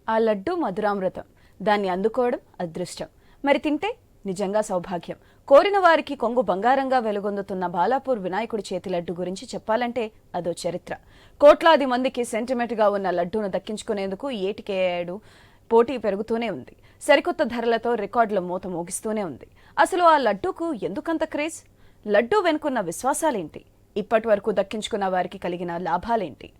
ఆ లడ్డు మధురామృతం, దాన్ని అందుకోవడం అదృష్టం, మరి తింటే నిజంగా సౌభాగ్యం. కోరిన వారికి కొంగు బంగారంగా వెలుగొందుతున్న బాలాపూర్ వినాయకుడి చేతి లడ్డు గురించి చెప్పాలంటే అదో చరిత్ర. కోట్లాది మందికి సెంటిమెంట్గా ఉన్న లడ్డూను దక్కించుకునేందుకు ఏటికేడు పోటీ పెరుగుతూనే ఉంది. సరికొత్త ధరలతో రికార్డుల మూత మోగిస్తూనే ఉంది. అసలు ఆ లడ్డూకు ఎందుకంత క్రేజ్? లడ్డూ వెనుకున్న విశ్వాసాలేంటి? ఇప్పటి వరకు దక్కించుకున్న వారికి కలిగిన లాభాలేంటి?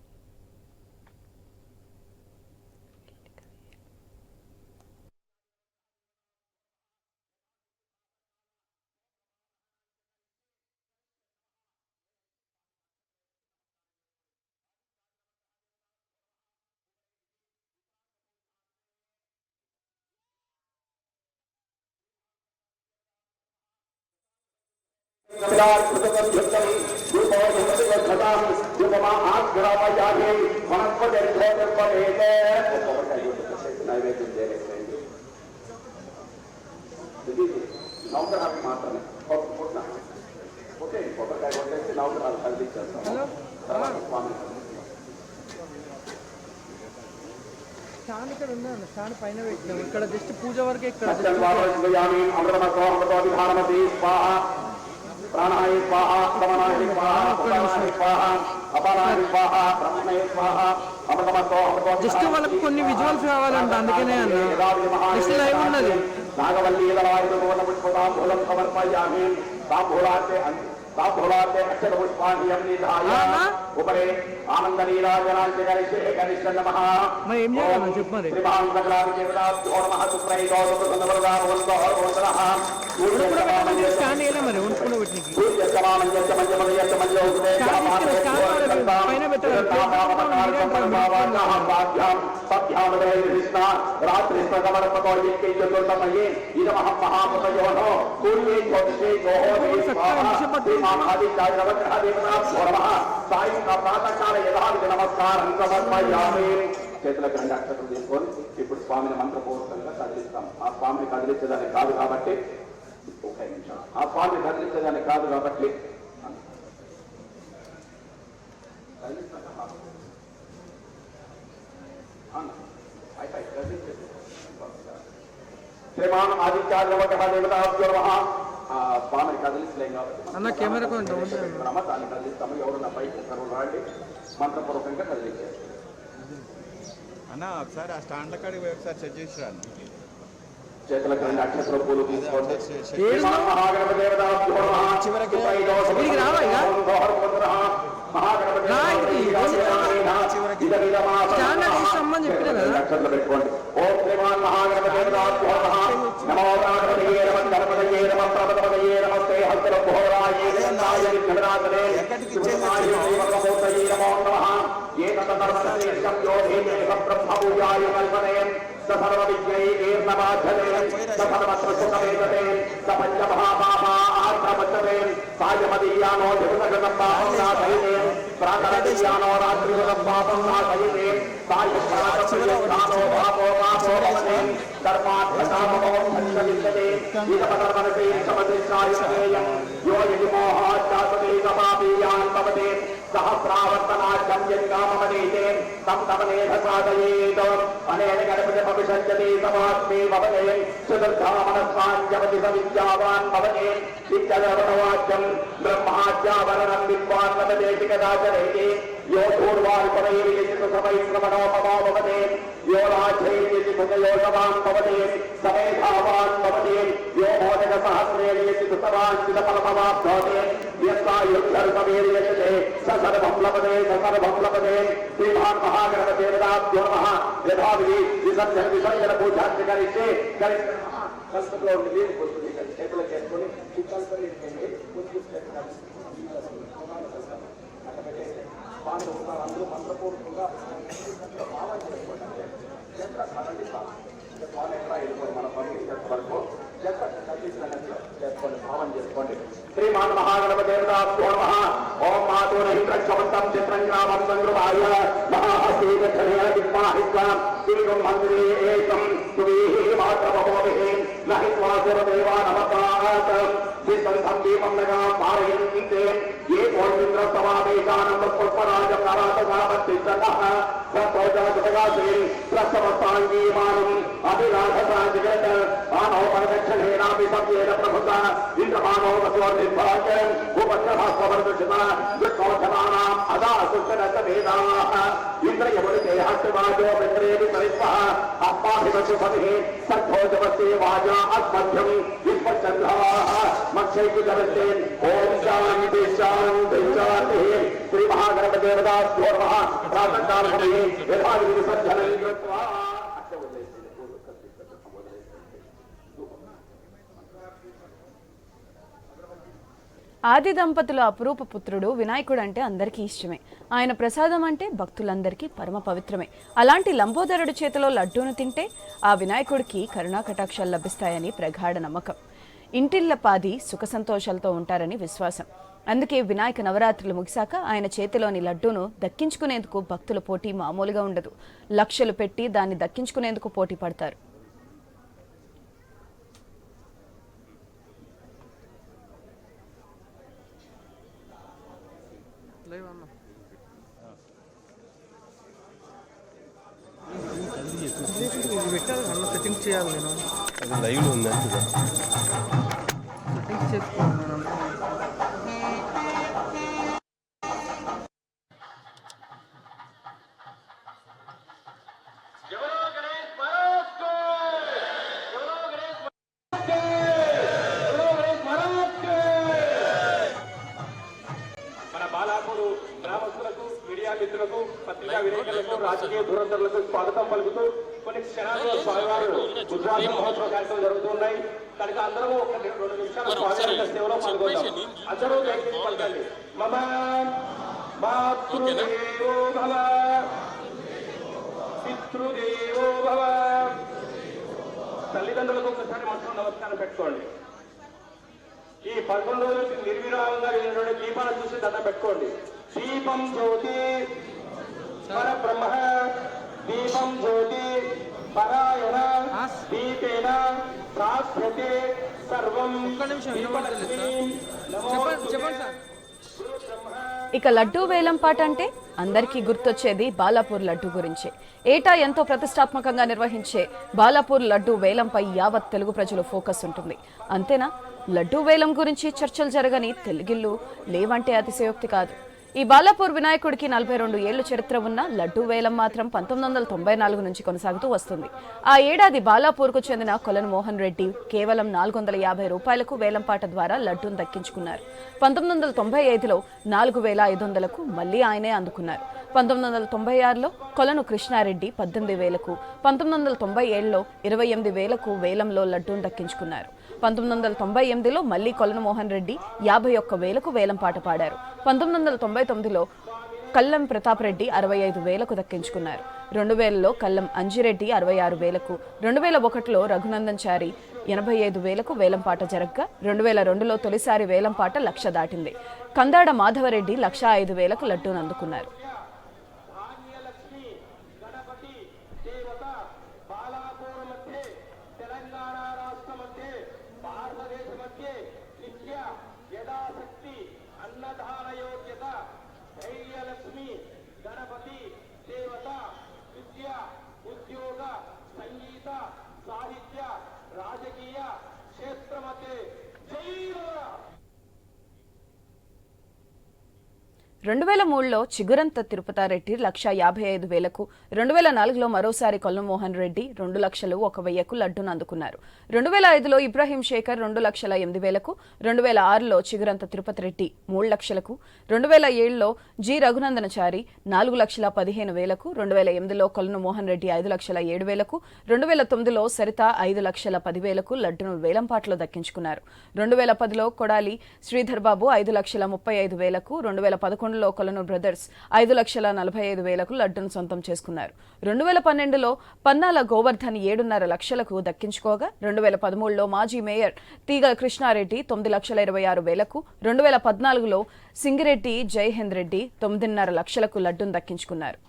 స్టాండ్ పైన పెట్టాం. ఇక్కడ జస్ట్ పూజ వరకే. ఇక్కడ ప్రాణాయ స్వాహా, సమనాయ స్వాహా, ఉపానాయ స్వాహా, అపానాయ స్వాహా, బ్రహ్మణే స్వాహా, అమృతమతో అమృతో. జస్ట్ వాళ్ళకి కొన్ని విజువల్స్ కావాలంట, అందుకనే అన్న జస్ట్ లైవ్ ఉన్నది. నాగవల్లి పుష్పతాంబూలం సమర్పయామి. తాంబూలాంతే తాంబూలాంతే అక్షర పుష్పాన్ని నిధాయ ఉపరే ఆనంద నీరాజనాంతే గరిష్ఠే గరిష్ఠ నమః. మరి ఏం చేయాలి చెప్పు మరి. శ్రీమాన్ సకలాది దేవతాభ్యో నమః. సుప్రైదో సుప్రసన్నవరదాన వందో వందనః. స్టాండ్ ఏలా మరి ఉంచుకున్న వీటికి పైన పెట్టాలి. చేతులకు రెండు అక్షతలు తీసుకొని ఇప్పుడు స్వామిని మంత్రపూర్వకంగా కదిలిస్తాం. ఆ స్వామిని కదిలించడానికి కాదు కాబట్టి ఒక నిమిషం, ఆ స్వామిని కదిలించడానికి కాదు కాబట్టి శ్రీమాన్ ఆదిత్యాదేవతాభ్యో నమః. స్వామిని కదిలించలేం కాబట్టి అన్న కెమెరా దాన్ని కదిలిస్తాము. ఎవరున్న పైకి ఒకరు రాండి, మంత్రపూర్వకంగా కదిలించారు. అన్న ఒకసారి ఆ స్టాండ్ల కాడికి పోయి ఒకసారి చెక్ చేసి రాను. చేతులకు రెండు అక్షత్ర పూలు తీసుకోండి. పెట్టుకోండి. ఓం శ్రీమాన్ మహాగణపతే నమో గణపతయే నమః. గణపతయే నమః. ప్రపదపతయే నమస్తే. హస్తరఘోరాయే నమః. జగన్నాథనే శ్రీమూర్తయే నమో నమః. ఏతదర్శనేశం యోధేనే బ్రహ్మపూజాయ కల్పనే సర్వవిజ్ఞైర్నమాధనే సర్వత్రసుఖవేదతే సపంచమహాపాపా ఆత్మవచ్చతే సాయమదీయానో దివసగతం పాపం నాశయితే ప్రాతరదీయానో రాత్రిగతం పాపం నాశయితే సాయప్రాతప్రియస్థానో పాపో పాపో భవతే ధర్మార్థకామో భక్షవిద్యతే ఈతపదర్మనసే సమదృశాయుతేయం యో యజిమోహాచ్చాసతే సపాపీయాన్ భవతే సహస్రావర్తనాఢ్యం యత్కామమనేతే తం తమనేధ సాధయేత్ అనేన గణపతి భవిష్యతి సమాత్మే భవతే చతుర్థామనస్వాంజపతి సవిద్యావాన్ భవతే విద్యదవనవాద్యం బ్రహ్మాద్యావరణం విద్వాన్ వదదేతి కదాచరేతి यो पूर्वाल्पदैर्यजितु समैश्रवणोपमा भवते यो राजैर्यजितु योगवान् भवते समेधावान् भवते यो मोदकसहस्रेर्यजितु समाञ्चितफलमवाप्नोति यस्तायुद्धर्मवीर्यजते स सर्वं लभते स सर्वं लभते श्रीमान् महागणपतेर्दाभ्यो नमः यथाविधि विसर्जन विसर्जन पूजार्चన करिष्ये కల్పంలో ఉండి చేతులు చేసుకొని చిత్తాలు అందరూ మంత్రపూర్వకంగా భావం చేసుకోండి. మన పంపించే వరకు చేసుకోండి, భావం చేసుకోండి. శ్రీమాన్ మహాగణపదేవతాభ్యో నమః. ఓం మాతోరహిత్రక్షమంతం చిత్రంగ్రామం సంగృహాయ మహాహస్తేన విద్మాహిత్వాం శ్రీగం మందిరే ఏకం సువీహి మాత్రమహోభిః నహిత్వాసురదేవా నమతాత్ విసంధం దీపం నగా పారయంతే ఏ కోర్మింద్ర సమావేశానం పుష్పరాజ ప్రారాత సామర్థిష్టః సత్వజాతగా శ్రీ ప్రసవస్థా सर्वांगीमानम् अभिलाषसाजिगत आनो परदक्षिणेनापि सत्येन प्रभुता इन्द्रमानो वसुर्निर्भाग्यम् उपस्थभास्ववर्दुषिता दुष्कौशलानाम् अदा सुष्ठनस्तभेदाः इन्द्रयमुनिते हस्तवाजो मित्रेऽपि परिस्वः अस्माभिवशुपतिः सद्धोजवस्ये वाजा अस्मभ्यम् विश्वचन्द्राः मक्षैकुजवस्तेन् ॐ शान्ति शान्ति शान्तिः श्री महागणपतिदेवताभ्यो नमः प्रातःकालः यथाविधिसज्जनं कृत्वा ఆది దంపతుల అపురూప పుత్రుడు వినాయకుడు అంటే అందరికీ ఇష్టమే. ఆయన ప్రసాదం అంటే భక్తులందరికీ పరమ పవిత్రమే. అలాంటి లంబోదరుడి చేతిలో లడ్డూను తింటే ఆ వినాయకుడికి కరుణా కటాక్షాలు లభిస్తాయని ప్రగాఢ నమ్మకం. ఇంటిళ్ల పాది సుఖ సంతోషాలతో ఉంటారని విశ్వాసం. అందుకే వినాయక నవరాత్రులు ముగిశాక ఆయన చేతిలోని లడ్డూను దక్కించుకునేందుకు భక్తుల పోటీ మామూలుగా ఉండదు. లక్షలు పెట్టి దాన్ని దక్కించుకునేందుకు పోటీ పడతారు. సెట్టింగ్ చేయాలి నేను అది లైవ్లో ఉంది అంతే సెట్టింగ్స్ చేసుకోవాలి. మన బాలాపూరు గ్రామస్తులకు మీడియా మిత్రులకు పత్రికా విలేకరులకు రాజకీయ ధురంధరులకు స్వాగతం పలుకుతూ కొన్ని క్షణాల్లో స్వామివారు ఉద్వాస మహోత్సవ కార్యక్రమం జరుగుతున్నాయి. కనుక అందరూ ఒక 2 నిమిషాల స్వామివారి సేవలో పాల్గొందాం. అందరూ దయచేసి పలకండి. మమ మాతృదేవో భవ పితృదేవో భవ. తల్లిదండ్రులకు ఒకసారి మనసులో నమస్కారం పెట్టుకోండి. ఈ 11 రోజులకి నిర్విరామంగా వెళ్ళినటువంటి దీపాన్ని చూసి దండం పెట్టుకోండి. దీపం జ్యోతి పరబ్రహ్మ దీపం జ్యోతి పరాయణ దీపేన ప్రాప్యతే సర్వం. చెప్పండి సార్. ఇక లడ్డూ వేలం పాట అంటే అందరికీ గుర్తొచ్చేది బాలాపూర్ లడ్డూ గురించే. ఏటా ఎంతో ప్రతిష్టాత్మకంగా నిర్వహించే బాలాపూర్ లడ్డూ వేలంపై యావత్ తెలుగు ప్రజలు ఫోకస్ ఉంటుంది. అంతేనా, లడ్డూ వేలం గురించి చర్చలు జరగని తెలుగిళ్ళు లేవంటే అతిశయోక్తి కాదు. ఈ బాలాపూర్ వినాయకుడికి 42 ఏళ్లు చరిత్ర ఉన్న లడ్డూ వేలం మాత్రం 1994 నుంచి కొనసాగుతూ వస్తుంది. ఆ ఏడాది బాలాపూర్కు చెందిన కొలను మోహన్ రెడ్డి కేవలం 450 రూపాయలకు వేలంపాట ద్వారా లడ్డూను దక్కించుకున్నారు. 1995లో 4500కు మళ్లీ ఆయనే అందుకున్నారు. 1996లో కొలను కృష్ణారెడ్డి 18,000కు, 1997లో 28,000కు వేలంలో లడ్డూను దక్కించుకున్నారు. 1998లో మళ్లీ కొలను మోహన్ రెడ్డి 51,000కు వేలంపాట పాడారు. 1999లో కల్లం ప్రతాప్ రెడ్డి 65,000కు దక్కించుకున్నారు. 2000లో కల్లం అంజిరెడ్డి 66,000కు, 2001లో రఘునందన్ చారి 85,000కు వేలంపాట జరగ్గా 2002లో తొలిసారి వేలంపాట 1,00,000 దాటింది. కందాడ మాధవరెడ్డి 1,05,000కు లడ్డూను అందుకున్నారు. సాహిత్య రాజకీయ క్షేత్రమతే జై 2003లో చిగురంత తిరుపతారెడ్డి 1,55,000కు, 2004లో మరోసారి కొల్లమోహన్ రెడ్డి 2,01,000కు లడ్డూను అందుకున్నారు. 2005లో ఇబ్రాహీం శేఖర్ 2,08,000కు, 2006లో చిగురంత తిరుపతి రెడ్డి 3,00,000కు, 2007లో జి రఘునందనచారి 4,15,000కు, 2008లో కొల్లమోహన్ రెడ్డి 5,07,000కు, 2009లో సరిత 5,10,000కు లడ్డూను వేలంపాట్లో దక్కించుకున్నారు. 2010లో కొడాలి శ్రీధర్ బాబు 5,35,000కు, 2011లో కొలను బ్రదర్స్ 5,45,000కు లడ్డూను సొంతం చేసుకున్నారు. 2012లో పన్నాల గోవర్ధన్ 7.5 లక్షలకు దక్కించుకోగా, 2013లో మాజీ మేయర్ తీగ కృష్ణారెడ్డి 9,26,000కు, 2014లో సింగిరెడ్డి జైహింద్ రెడ్డి 9.5 లక్షలకు లడ్డూను దక్కించుకున్నారు.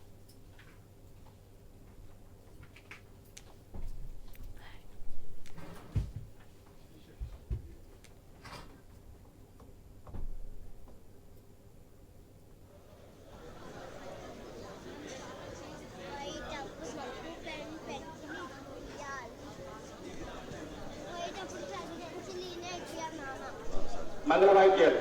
మంగళ వాయిద్యాలు.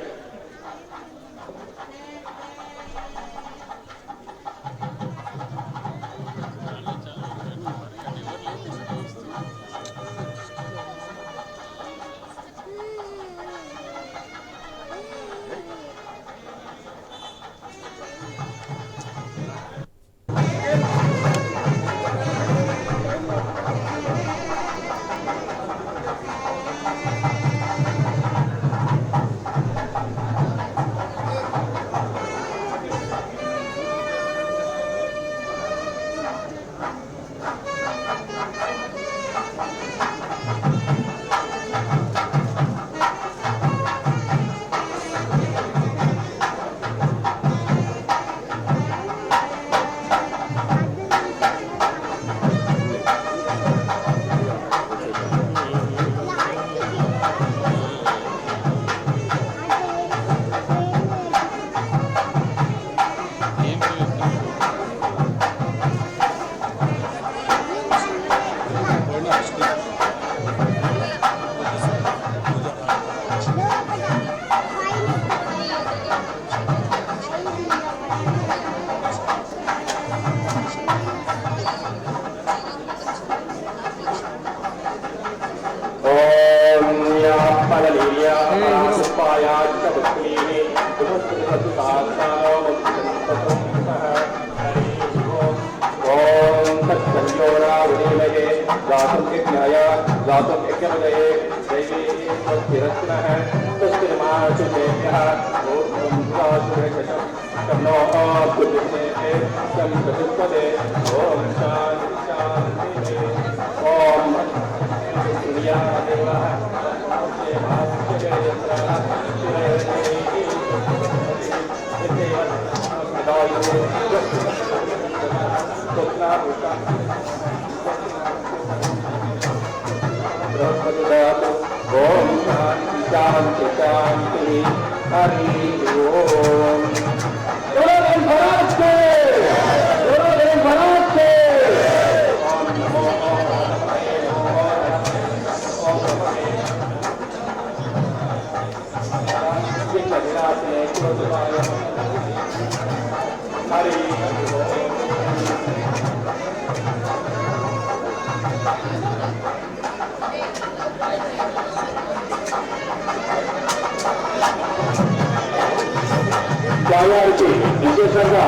స్వామివారికి విశేషంగా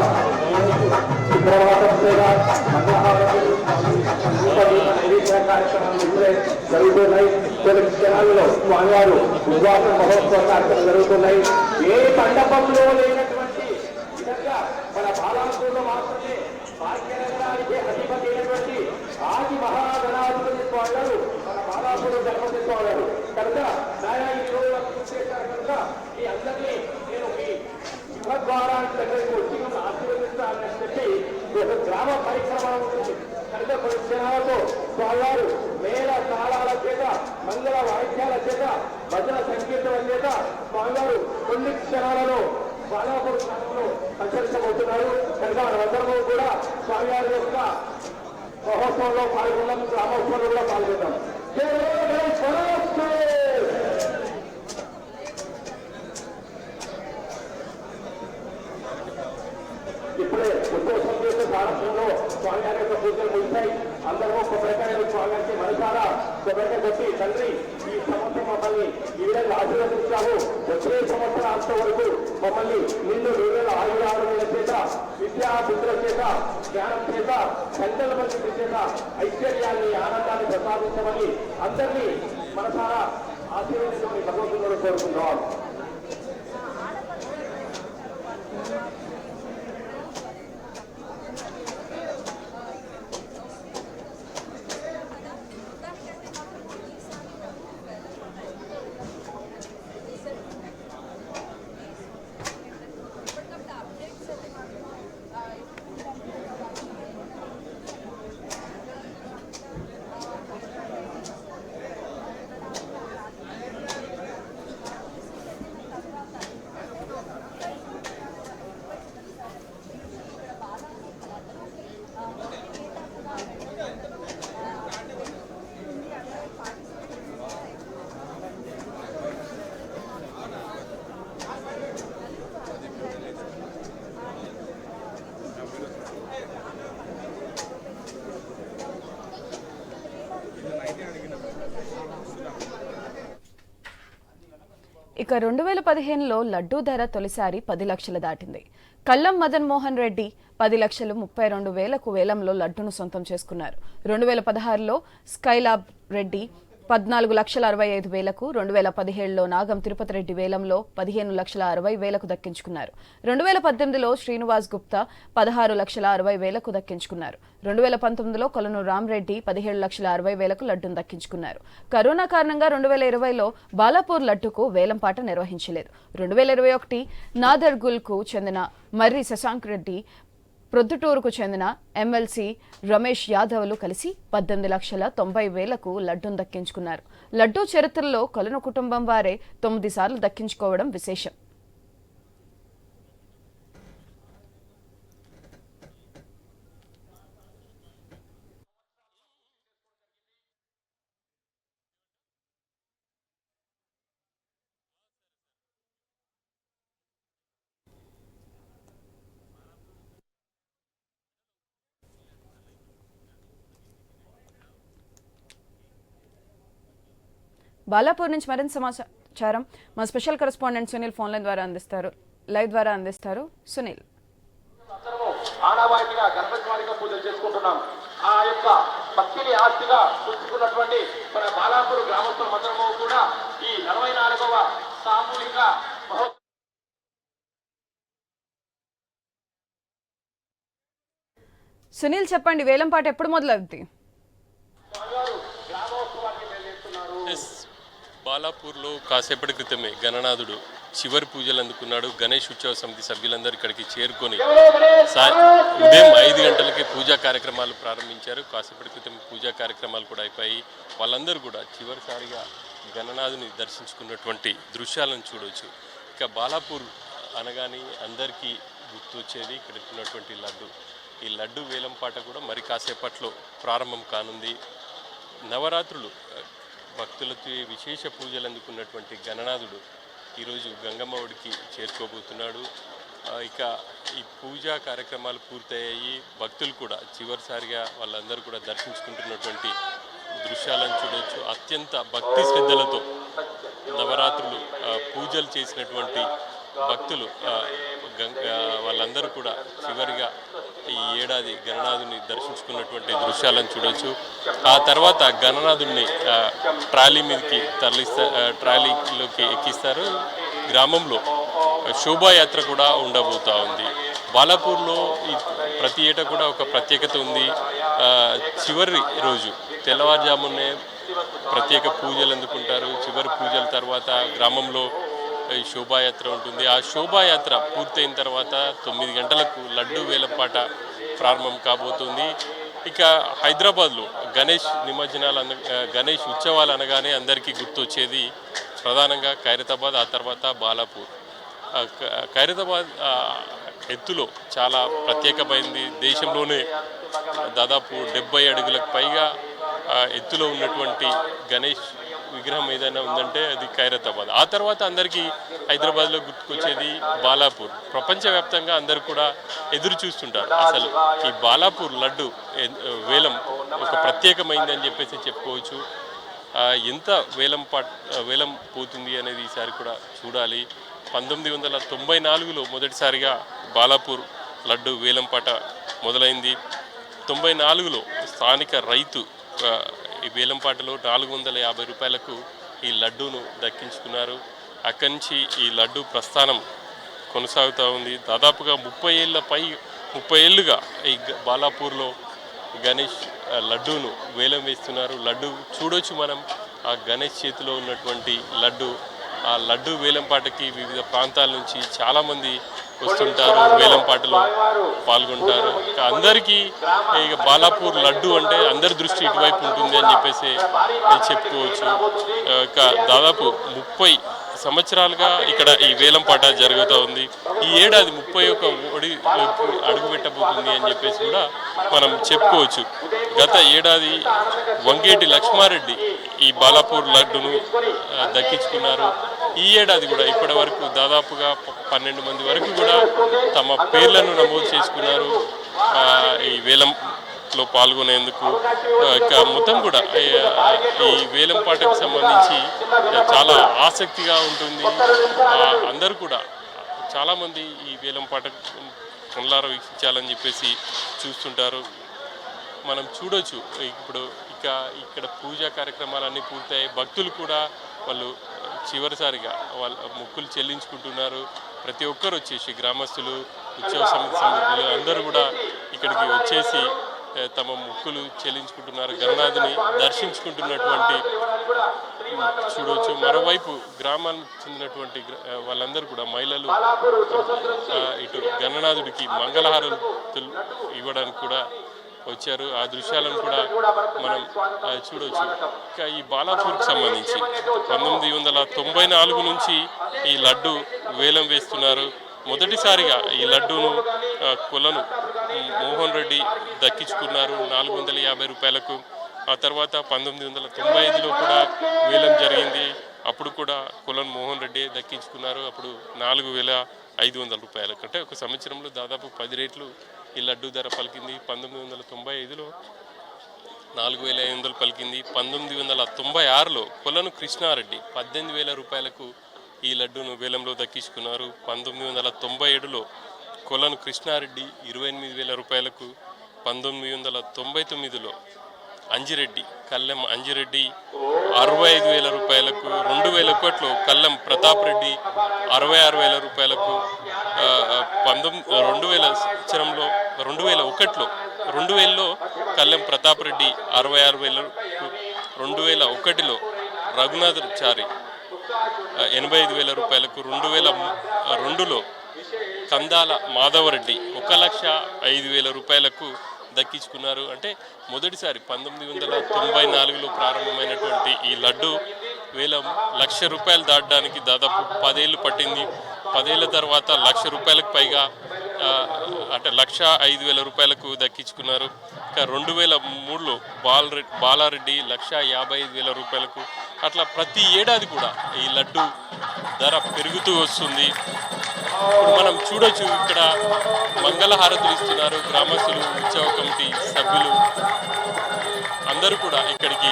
సుప్రభాతం సేవ, మంగళహారతి, నైవేద్య కార్యక్రమాలు ఇప్పుడే జరుగుతున్నాయి. కొన్ని క్షణాలలో స్వామివారు విశ్వాస మహోత్సవ కార్యక్రమాలు జరుగుతున్నాయి. ఏ మండపంలో లేనటువంటి విధంగా మన బాలాపూర్లో మాత్రమే భాగ్యనగరానికి అధిపతి అయినటువంటి ఆది మహాగణాధిపతి స్వామి మన బాలాపూర్ జన్మతి స్వామి కనుక నాయన ఈ రోజు చేశారు కనుక ఈ అందరినీ నేను మీ సింహద్వారానికి దగ్గరికి వచ్చి ఆశీర్వదిస్తానని చెప్పి ఒక గ్రామ పరిక్రమ ఉంటుంది కనుక కొన్ని క్షణాలతో స్వామివారు మేళ తాళాల చేత, మంగళ వాయిద్యాల చేత, భజన సంకీర్తన చేత స్వామివారు కొన్ని క్షణాలలో బాలాపూర్ గ్రామంలో సంచరించబోతున్నారు. కనుక మనమందరము కూడా స్వామివారి యొక్క మహోత్సవంలో పాల్గొన్నాం, గ్రామోత్సవంలో కూడా పాల్గొన్నాం. ఇప్పుడే ఉద్దేశం చేసే ప్రారంభంలో స్వామివారి యొక్క పూజలు ముగిశాయి. అందరూ కొబ్బరికాయలు స్వామివారికి మనసారా కొబ్బరికాయ కొట్టి, తండ్రి ఈ సంవత్సరం మమ్మల్ని ఈ విధంగా ఆశీర్వదించాము, వచ్చే సంవత్సరాంత వరకు మమ్మల్ని నిన్ను 2000 ఆయురాల చేత, విద్యా బుద్ధుల చేత, జ్ఞానం చేత, సంకల్ప మంత్రి చేత ఐశ్వర్యాన్ని, ఆనందాన్ని ప్రసాదించమని అందరినీ మనసారా ఆశీర్వదించమని భగవంతుడు కోరుకుంటున్నాం. ఇక 2015లో లడ్డూ ధర తొలిసారి 10 లక్షలు దాటింది. కల్లం మదన్ మోహన్ రెడ్డి 10,32,000కు వేలంలో లడ్డూను సొంతం చేసుకున్నారు. 2016లో స్కైలాబ్ రెడ్డి 14,65,000కు, 2017లో నాగం తిరుపతి రెడ్డి వేలంలో 15,60,000కు దక్కించుకున్నారు. 2018లో శ్రీనివాస్ గుప్తా 16,60,000కు దక్కించుకున్నారు. 2019లో కొలను రామ్రెడ్డి 17,60,000కు లడ్డూను దక్కించుకున్నారు. కరోనా కారణంగా 2020లో బాలాపూర్ లడ్డూకు వేలంపాట నిర్వహించలేదు. 2021 నాదర్గుల్కు చెందిన మర్రి శశాంక్ రెడ్డి, ప్రొద్దుటూరుకు చెందిన ఎమ్మెల్సీ రమేష్ యాదవ్లు కలిసి 18,90,000కు లడ్డూను దక్కించుకున్నారు. లడ్డూ చరిత్రలో కొలను కుటుంబం వారే 9 సార్లు దక్కించుకోవడం విశేషం. బాలాపూర్ నుంచి మరింత సమాచారం మా special correspondent Sunil phone line ద్వారా లైవ్ ద్వారా అందిస్తారు. సునీల్, ఆనవాయితీగా గణపతి వారిగా పూజలు చేసుకుంటున్నాం. ఆ యొక్క భక్తిని ఆస్తిగా పుచ్చుకున్నటువంటి మన బాలాపూర్ గ్రామస్తులందరము కూడా ఈ 44వ సామూహిక సునీల్ చెప్పండి, వేలంపాట ఎప్పుడు మొదలవుద్ది? బాలాపూర్లో కాసేపటి క్రితమే గణనాథుడు చివరి పూజలు అందుకున్నాడు. గణేష్ ఉత్సవ సమితి సభ్యులందరూ ఇక్కడికి చేరుకొని ఉదయం 5 గంటలకే పూజా కార్యక్రమాలు ప్రారంభించారు. కాసేపటి క్రితం పూజా కార్యక్రమాలు కూడా అయిపోయి వాళ్ళందరూ కూడా చివరిసారిగా గణనాథుని దర్శించుకున్నటువంటి దృశ్యాలను చూడవచ్చు. ఇక బాలాపూర్ అనగానే అందరికీ గుర్తొచ్చేది ఇక్కడ ఉన్నటువంటి లడ్డు. ఈ లడ్డు వేలంపాట కూడా మరి కాసేపట్లో ప్రారంభం కానుంది. నవరాత్రులు భక్తులతో విశేష పూజలు అందుకున్నటువంటి గణనాథుడు ఈరోజు గంగమ్మ ఒడికి చేరుకోబోతున్నాడు. ఇక ఈ పూజా కార్యక్రమాలు పూర్తయ్యాయి. భక్తులు కూడా చివరిసారిగా వాళ్ళందరూ కూడా దర్శించుకుంటున్నటువంటి దృశ్యాలను చూడవచ్చు. అత్యంత భక్తి శ్రద్ధలతో నవరాత్రులు పూజలు చేసినటువంటి భక్తులు వాళ్ళందరూ కూడా చివరిగా ఈ ఏడాది గణనాథుని దర్శించుకున్నటువంటి దృశ్యాలను చూడవచ్చు. ఆ తర్వాత గణనాథుని ట్రాలీ మీదకి ట్రాలీలోకి ఎక్కిస్తారు. గ్రామంలో శోభాయాత్ర కూడా ఉండబోతా ఉంది. బాలాపూర్లో ప్రతి ఏటా కూడా ఒక ప్రత్యేకత ఉంది. చివరి రోజు తెల్లవారుజామునే ప్రత్యేక పూజలు అందుకుంటారు. చివరి పూజల తర్వాత గ్రామంలో శోభాయాత్ర ఉంటుంది. ఆ శోభాయాత్ర పూర్తయిన తర్వాత 9 గంటలకు లడ్డు వేలంపాట ప్రారంభం కాబోతుంది. ఇక హైదరాబాద్లో గణేష్ నిమజ్జనాలు గణేష్ ఉత్సవాలు అనగానే అందరికీ గుర్తొచ్చేది ప్రధానంగా ఖైరతాబాద్, ఆ తర్వాత బాలాపూర్. ఖైరతాబాద్ ఎత్తులో చాలా ప్రత్యేకమైంది. దేశంలోనే దాదాపు 70 అడుగులకు పైగా ఎత్తులో ఉన్నటువంటి గణేష్ విగ్రహం ఏదైనా ఉందంటే అది ఖైరతాబాద్. ఆ తర్వాత అందరికీ హైదరాబాద్లో గుర్తుకొచ్చేది బాలాపూర్. ప్రపంచవ్యాప్తంగా అందరూ కూడా ఎదురు చూస్తుంటారు. అసలు ఈ బాలాపూర్ లడ్డు వేలం ఒక ప్రత్యేకమైందని చెప్పుకోవచ్చు. ఎంత వేలం పోతుంది అనేది ఈసారి కూడా చూడాలి. 1994లో మొదటిసారిగా బాలాపూర్ లడ్డు వేలంపాట మొదలైంది. 94లో స్థానిక రైతు ఈ వేలంపాటలో 450 రూపాయలకు ఈ లడ్డూను దక్కించుకున్నారు. అక్కడి నుంచి ఈ లడ్డు ప్రస్థానం కొనసాగుతూ ఉంది. దాదాపుగా 30 ఏళ్ళుగా ఈ బాలాపూర్లో గణేష్ లడ్డూను వేలం వేస్తున్నారు. లడ్డు చూడొచ్చు మనం, ఆ గణేష్ చేతిలో ఉన్నటువంటి లడ్డు. ఆ లడ్డు వేలంపాటకి వివిధ ప్రాంతాల నుంచి చాలామంది వస్తుంటారు, వేలంపాటలో పాల్గొంటారు. అందరికీ ఇక బాలాపూర్ లడ్డు అంటే అందరి దృష్టి ఇటువైపు ఉంటుంది అని చెప్పుకోవచ్చు. ఇక దాదాపు 30 సంవత్సరాలుగా ఇక్కడ ఈ వేలంపాట జరుగుతూ ఉంది. ఈ ఏడాది 31 ఒడిలోకి అడుగు పెట్టబోతుంది అని కూడా మనం చెప్పుకోవచ్చు. గత ఏడాది వంగేటి లక్ష్మారెడ్డి ఈ బాలాపూర్ లడ్డును దక్కించుకున్నారు. ఈ ఏడాది కూడా ఇప్పటి వరకు దాదాపుగా 12 మంది వరకు కూడా తమ పేర్లను నమోదు చేసుకున్నారు ఈ వేలం పాటలో పాల్గొనేందుకు ఇక మొత్తం కూడా ఈ వేలం పాటకు సంబంధించి చాలా ఆసక్తిగా ఉంటుంది. అందరూ కూడా చాలామంది ఈ వేలం పాట కళ్ళారా వీక్షించాలని చెప్పేసి చూస్తుంటారు. మనం చూడొచ్చు ఇప్పుడు ఇక్కడ పూజా కార్యక్రమాలన్నీ పూర్తయి భక్తులు కూడా వాళ్ళు చివరిసారిగా వాళ్ళ మొక్కులు చెల్లించుకుంటున్నారు. ప్రతి ఒక్కరు వచ్చేసి గ్రామస్తులు, ఉత్సవ సమితి సభ్యులు అందరూ కూడా ఇక్కడికి వచ్చేసి తమ మొక్కులు చెల్లించుకుంటున్నారు, గణనాథుని దర్శించుకుంటున్నటువంటి చూడవచ్చు. మరోవైపు గ్రామానికి చెందినటువంటి వాళ్ళందరూ కూడా మహిళలు ఇటు గణనాథుడికి మంగళహారాలు ఇవ్వడానికి కూడా వచ్చారు. ఆ దృశ్యాలను కూడా మనం చూడవచ్చు. ఇంకా ఈ బాలాపూర్కి సంబంధించి 1994 నుంచి ఈ లడ్డు వేలం వేస్తున్నారు. మొదటిసారిగా ఈ లడ్డూను కొలను మోహన్ రెడ్డి దక్కించుకున్నారు 450 రూపాయలకు. ఆ తర్వాత 1995లో కూడా వేలం జరిగింది. అప్పుడు కూడా కొలను మోహన్ రెడ్డి దక్కించుకున్నారు. అప్పుడు 4500 రూపాయలకు, అంటే ఒక సంవత్సరంలో దాదాపు 10 రెట్లు ఈ లడ్డు ధర పలికింది. 1995లో 4500 పలికింది. 1996లో కొలను కృష్ణారెడ్డి 18,000 రూపాయలకు ఈ లడ్డును వేలంలో దక్కించుకున్నారు. 1997లో కొలను కృష్ణారెడ్డి 28,000 రూపాయలకు. 1999లో అంజిరెడ్డి కల్లెం అంజిరెడ్డి 65,000 రూపాయలకు. 2001లో కల్లెం ప్రతాప్ రెడ్డి 66,000 రూపాయలకు. 2001లో కల్లెం ప్రతాప్ రెడ్డి 66,000. 2001లో రఘునాథ్ చారి 85,000 రూపాయలకు. 2002లో కందాల మాధవరెడ్డి 1,05,000 రూపాయలకు దక్కించుకున్నారు. అంటే మొదటిసారి 1994లో ప్రారంభమైనటువంటి ఈ లడ్డు వేలం 1,00,000 రూపాయలు దాటడానికి దాదాపు 10 ఏళ్ళు పట్టింది. 10 ఏళ్ళ తర్వాత 1,00,000 రూపాయలకు పైగా, అంటే 1,05,000 రూపాయలకు దక్కించుకున్నారు. ఇంకా 2003లో బాలారెడ్డి 1,55,000 రూపాయలకు. అట్లా ప్రతి ఏడాది కూడా ఈ లడ్డు ధర పెరుగుతూ వస్తుంది. ఇప్పుడు మనం చూడొచ్చు, ఇక్కడ మంగళహారతులు ఇస్తున్నారు గ్రామస్తులు, ఉత్సవ కమిటీ సభ్యులు అందరూ కూడా ఇక్కడికి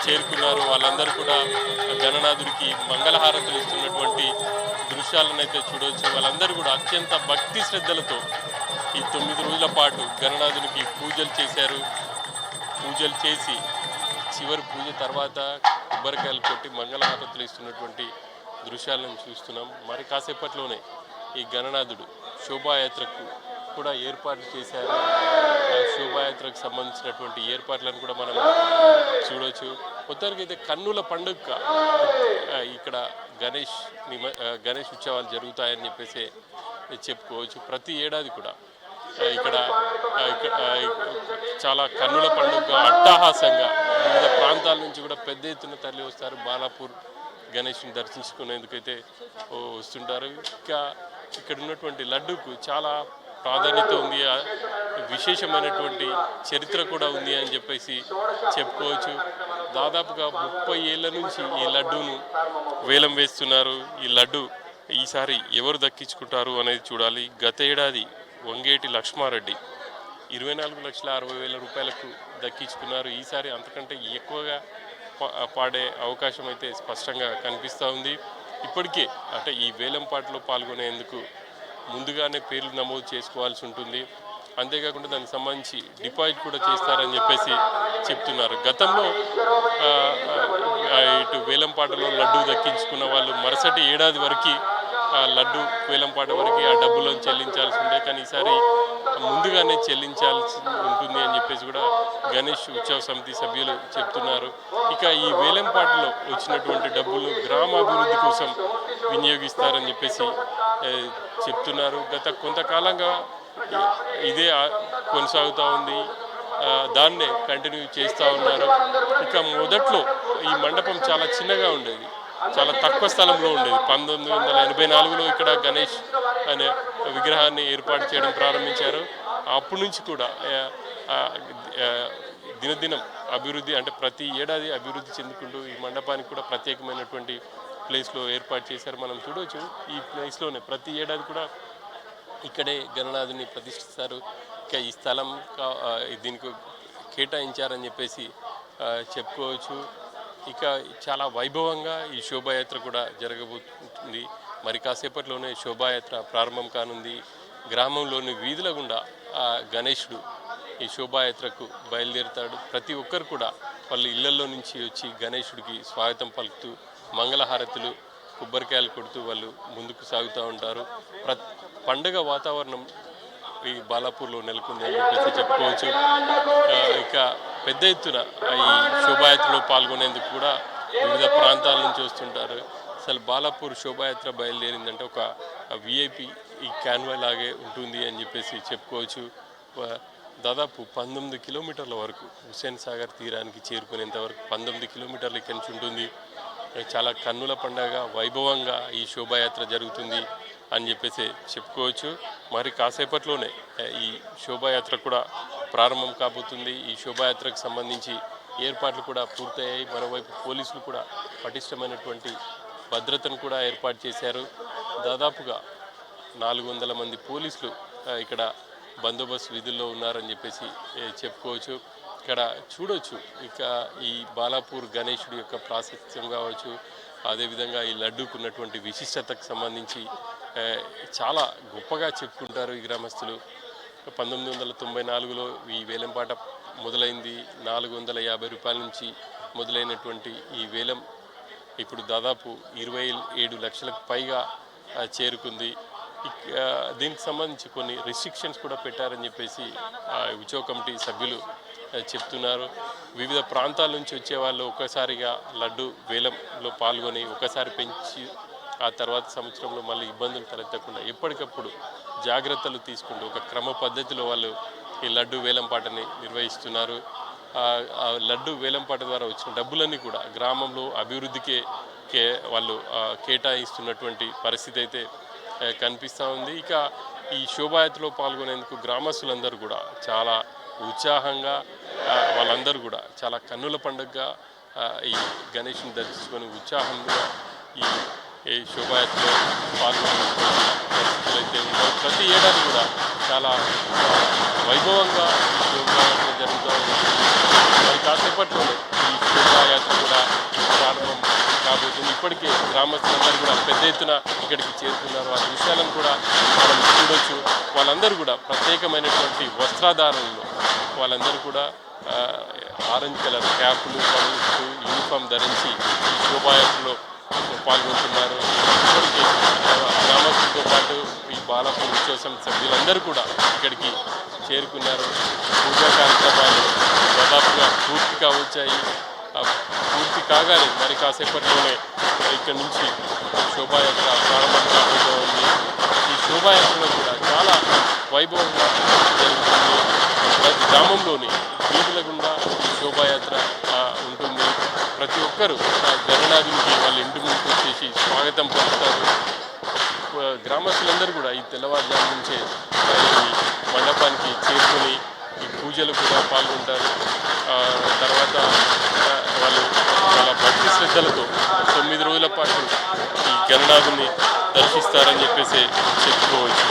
చేరుకున్నారు. వాళ్ళందరూ కూడా గణనాథుడికి మంగళహారతులు ఇస్తున్నటువంటి దృశ్యాలను అయితే చూడవచ్చు. వాళ్ళందరూ కూడా అత్యంత భక్తి శ్రద్ధలతో ఈ 9 రోజుల పాటు గణనాథునికి పూజలు చేశారు. పూజలు చేసి చివరి పూజ తర్వాత కొబ్బరికాయలు కొట్టి మంగళహారతులు ఇస్తున్నటువంటి దృశ్యాలను చూస్తున్నాం. మరి కాసేపట్లోనే ఈ గణనాథుడు శోభాయాత్రకు కూడా ఏర్పాట్లు చేశారు. ఆ శోభాయాత్రకు సంబంధించినటువంటి ఏర్పాట్లను కూడా మనం చూడవచ్చు. మొత్తానికి అయితే కన్నుల పండుగ ఇక్కడ గణేష్ ఉత్సవాలు జరుగుతాయని చెప్పేసి చెప్పుకోవచ్చు. ప్రతి ఏడాది కూడా ఇక్కడ చాలా కన్నుల పండుగ అట్టహాసంగా వివిధ ప్రాంతాల నుంచి కూడా పెద్ద ఎత్తున తరలి వస్తారు. బాలాపూర్ గణేష్ని దర్శించుకునేందుకైతే వస్తుంటారు. ఇంకా ఇక్కడ ఉన్నటువంటి లడ్డూకు చాలా ప్రాధాన్యత ఉంది, విశేషమైనటువంటి చరిత్ర కూడా ఉంది అని చెప్పేసి చెప్పుకోవచ్చు. దాదాపుగా 30 ఏళ్ల నుంచి ఈ లడ్డూను వేలం వేస్తున్నారు. ఈ లడ్డు ఈసారి ఎవరు దక్కించుకుంటారు అనేది చూడాలి. గత ఏడాది వంగేటి లక్ష్మారెడ్డి 24,60,000 రూపాయలకు దక్కించుకున్నారు. ఈసారి అంతకంటే ఎక్కువగా పాడే అవకాశం అయితే స్పష్టంగా కనిపిస్తూ ఉంది. ఇప్పటికే అంటే ఈ వేలం పాటలో పాల్గొనేందుకు ముందుగానే పేర్లు నమోదు చేసుకోవాల్సి ఉంటుంది. అంతేకాకుండా దానికి సంబంధించి డిపాజిట్ కూడా చేస్తారని చెప్పేసి చెప్తున్నారు. గతంలో ఇటు వేలంపాటలో లడ్డు దక్కించుకున్న వాళ్ళు మరుసటి ఏడాది వరకు ఆ లడ్డు వేలంపాట వరకు ఆ డబ్బులను చెల్లించాల్సి ఉండే, కానీ ఈసారి ముందుగానే చెల్లించాల్సి ఉంటుంది అని చెప్పేసి కూడా గణేష్ ఉత్సవ సమితి సభ్యులు చెప్తున్నారు. ఇక ఈ వేలంపాటలో వచ్చినటువంటి డబ్బులు గ్రామాభివృద్ధి కోసం వినియోగిస్తారని చెప్పేసి చెప్తున్నారు. గత కొంతకాలంగా ఇదే కొనసాగుతూ ఉంది, దాన్నే కంటిన్యూ చేస్తూ ఉన్నారు. ఇక మొదట్లో ఈ మండపం చాలా చిన్నగా ఉండేది, చాలా తక్కువ స్థలంలో ఉండేది. 1984లో ఇక్కడ గణేష్ అనే విగ్రహాన్ని ఏర్పాటు చేయడం ప్రారంభించారు. అప్పటి నుంచి కూడా దినదినం అభివృద్ధి, అంటే ప్రతి ఏడాది అభివృద్ధి చెందుకుంటూ ఈ మండపానికి కూడా ప్రత్యేకమైనటువంటి ప్లేస్లో ఏర్పాటు చేశారు. మనం చూడవచ్చు ఈ ప్లేస్లోనే ప్రతి ఏడాది కూడా ఇక్కడే గణనాథుని ప్రతిష్ఠిస్తారు. ఇంకా ఈ స్థలం దీనికి కేటాయించారని చెప్పేసి చెప్పుకోవచ్చు. ఇక చాలా వైభవంగా ఈ శోభాయాత్ర కూడా జరగబోతుంది. మరి కాసేపట్లోనే శోభాయాత్ర ప్రారంభం కానుంది. గ్రామంలోని వీధుల గుండా గణేశుడు ఈ శోభాయాత్రకు బయలుదేరుతాడు. ప్రతి ఒక్కరు కూడా వాళ్ళ ఇళ్లలో నుంచి వచ్చి గణేశుడికి స్వాగతం పలుకుతూ మంగళహారతులు కొబ్బరికాయలు కొడుతూ వాళ్ళు ముందుకు సాగుతూ ఉంటారు. పండగ వాతావరణం ఈ బాలాపూర్లో నెలకొంది అని చెప్పేసి చెప్పుకోవచ్చు. ఇక పెద్ద ఎత్తున ఈ శోభాయాత్రలో పాల్గొనేందుకు కూడా వివిధ ప్రాంతాల నుంచి వస్తుంటారు. అసలు బాలాపూర్ శోభాయాత్ర బయలుదేరిందంటే ఒక విఐపి ఈ క్యాన్వాయ్ లాగే ఉంటుంది అని చెప్పేసి చెప్పుకోవచ్చు. దాదాపు 19 కిలోమీటర్ల వరకు హుస్సేన్ సాగర్ తీరానికి చేరుకునేంత వరకు 19 కిలోమీటర్లు ఇక్కడి నుంచి ఉంటుంది. చాలా కన్నుల పండగ వైభవంగా ఈ శోభాయాత్ర జరుగుతుంది అని చెప్పేసి చెప్పుకోవచ్చు. మరి కాసేపట్లోనే ఈ శోభాయాత్ర కూడా ప్రారంభం కాబోతుంది. ఈ శోభాయాత్రకు సంబంధించి ఏర్పాట్లు కూడా పూర్తయ్యాయి. మరోవైపు పోలీసులు కూడా పటిష్టమైనటువంటి భద్రతను కూడా ఏర్పాటు చేశారు. దాదాపుగా 400 మంది పోలీసులు ఇక్కడ బందోబస్తు విధుల్లో ఉన్నారని చెప్పేసి చెప్పుకోవచ్చు. ఇక్కడ చూడొచ్చు ఇక ఈ బాలాపూర్ గణేశుడి యొక్క ప్రాశస్త్యం కావచ్చు, అదేవిధంగా ఈ లడ్డూకు ఉన్నటువంటి విశిష్టతకు సంబంధించి చాలా గొప్పగా చెప్పుకుంటారు ఈ గ్రామస్తులు. 1994లో ఈ వేలంపాట మొదలైంది. 450 రూపాయల నుంచి మొదలైనటువంటి ఈ వేలం ఇప్పుడు దాదాపు 27 లక్షలకు పైగా చేరుకుంది. దీనికి సంబంధించి కొన్ని రిస్ట్రిక్షన్స్ కూడా పెట్టారని చెప్పేసి ఉత్సవ కమిటీ సభ్యులు చెప్తున్నారు. వివిధ ప్రాంతాల నుంచి వచ్చే వాళ్ళు ఒక్కసారిగా లడ్డు వేలంలో పాల్గొని ఒకసారి పెంచి ఆ తర్వాత సంవత్సరంలో మళ్ళీ ఇబ్బందులు తలెత్తకుండా ఎప్పటికప్పుడు జాగ్రత్తలు తీసుకుంటూ ఒక క్రమ పద్ధతిలో వాళ్ళు ఈ లడ్డు వేలంపాటని నిర్వహిస్తున్నారు. ఆ లడ్డు వేలంపాట ద్వారా వచ్చిన డబ్బులన్నీ కూడా గ్రామంలో అభివృద్ధికే వాళ్ళు కేటాయిస్తున్నటువంటి పరిస్థితి అయితే కనిపిస్తూ ఉంది. ఇక ఈ శోభాయాత్రలో పాల్గొనేందుకు గ్రామస్తులందరూ కూడా చాలా ఉత్సాహంగా వాళ్ళందరూ కూడా చాలా కన్నుల పండుగగా ఈ గణేష్ని దర్శించుకొని ఉత్సాహంగా ఈ శోభాయాత్రలో పాల్గొనే పరిస్థితులు అయితే ఉంటాయి. ప్రతి ఏడాది కూడా చాలా వైభవంగా ఈ శోభాయాత్ర జరుగుతూ ఉంది. మరి కాసేపట్లోనే ఈ శోభాయాత్ర కూడా ప్రారంభం కాబోతుంది. ఇప్పటికే గ్రామస్తులందరూ కూడా పెద్ద ఎత్తున ఇక్కడికి చేరుకున్నారు. ఆ దృశ్యాలను కూడా మనం చూడొచ్చు. వాళ్ళందరూ కూడా ప్రత్యేకమైనటువంటి వస్త్రాధారణలో వాళ్ళందరూ కూడా ఆరెంజ్ కలర్ క్యాప్లు ధరిస్తూ యూనిఫామ్ ధరించి ఈ శోభాయాత్రలో పాల్గొంటున్నారు. ఇప్పటికే గ్రామస్తులతో పాటు ఈ బాలాపూర్ ఉత్సవ సమితి సభ్యులందరూ కూడా ఇక్కడికి చేరుకున్నారు. పూజా కార్యక్రమాలు దాదాపుగా పూర్తిగా వచ్చాయి. పూర్తి కాగానే మరి కాసేపట్లోనే ఇక్కడి నుంచి శోభాయాత్ర ప్రారంభం కాబోతూ ఉంది. ఈ శోభాయాత్రలో కూడా చాలా వైభవంగా జరుగుతుంది. ప్రతి గ్రామంలోని వీధుల గుండా ఈ శోభాయాత్ర ఉంటుంది. ప్రతి ఒక్కరూ గణనాథునికి వాళ్ళ ఇంటి ముందుకు వచ్చేసి స్వాగతం పలుకుతారు. గ్రామస్తులందరూ కూడా ఈ తెల్లవారుజాము నుంచే ఈ మండపానికి చేరుకొని ఈ పూజలు కూడా పాల్గొంటారు. తర్వాత వాళ్ళు చాలా భక్తి శ్రద్ధలతో 9 రోజుల పాటు ఈ గణనాథుని దర్శిస్తారని చెప్పేసి చెప్పుకోవచ్చు.